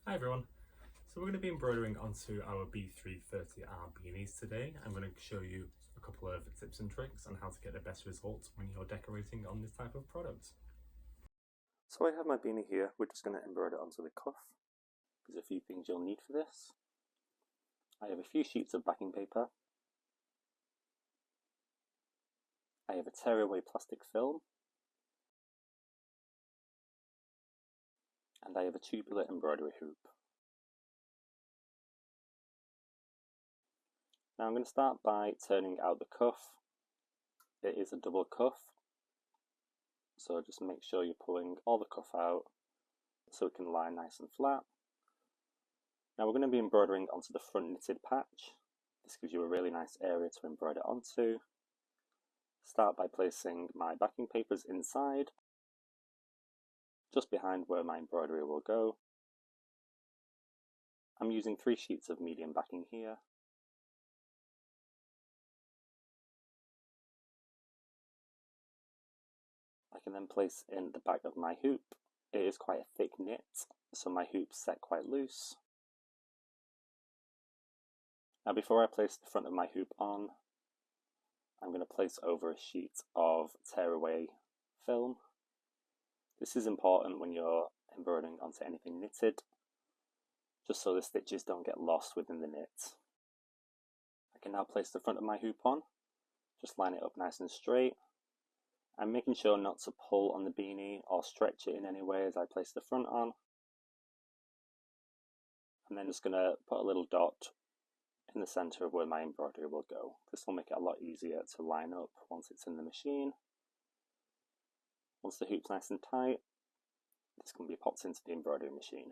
Hi everyone, so we're going to be embroidering onto our B330R beanies today. I'm going to show you a couple of tips and tricks on how to get the best results when you're decorating on this type of product. So I have my beanie here. We're just going to embroider it onto the cuff. There's a few things you'll need for this. I have a few sheets of backing paper. I have a tearaway plastic film. And I have a tubular embroidery hoop. Now I'm going to start by turning out the cuff. It is a double cuff, so just make sure you're pulling all the cuff out so it can lie nice and flat. Now we're going to be embroidering onto the front knitted patch. This gives you a really nice area to embroider onto. Start by placing my backing papers inside, just behind where my embroidery will go. I'm using 3 sheets of medium backing here. I can then place in the back of my hoop. It is quite a thick knit, so my hoop's set quite loose. Now before I place the front of my hoop on, I'm going to place over a sheet of tearaway film. This is important when you're embroidering onto anything knitted, just so the stitches don't get lost within the knit. I can now place the front of my hoop on, just line it up nice and straight. I'm making sure not to pull on the beanie or stretch it in any way as I place the front on. I'm then just going to put a little dot in the centre of where my embroidery will go. This will make it a lot easier to line up once it's in the machine. Once the hoop's nice and tight, this can be popped into the embroidery machine.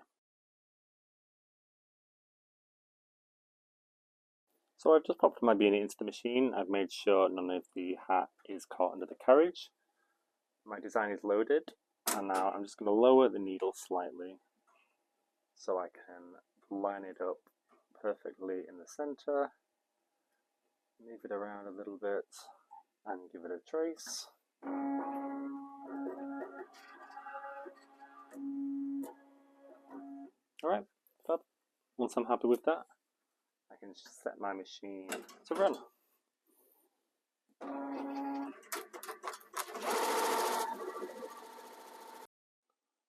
So I've just popped my beanie into the machine. I've made sure none of the hat is caught under the carriage. My design is loaded, and now I'm just going to lower the needle slightly so I can line it up perfectly in the center. Move it around a little bit and give it a trace. Alright, fab. Once I'm happy with that, I can set my machine to run.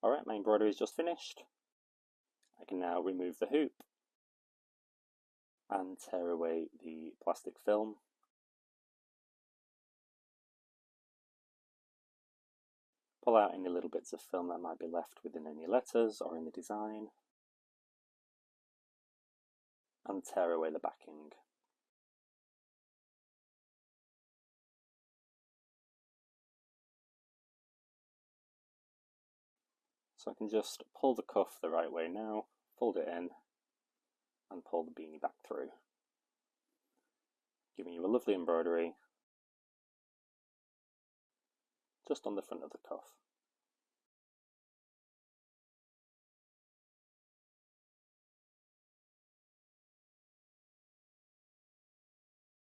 Alright, my embroidery is just finished. I can now remove the hoop and tear away the plastic film. Pull out any little bits of film that might be left within any letters or in the design, and tear away the backing. So I can just pull the cuff the right way now, fold it in, and pull the beanie back through, giving you a lovely embroidery just on the front of the cuff.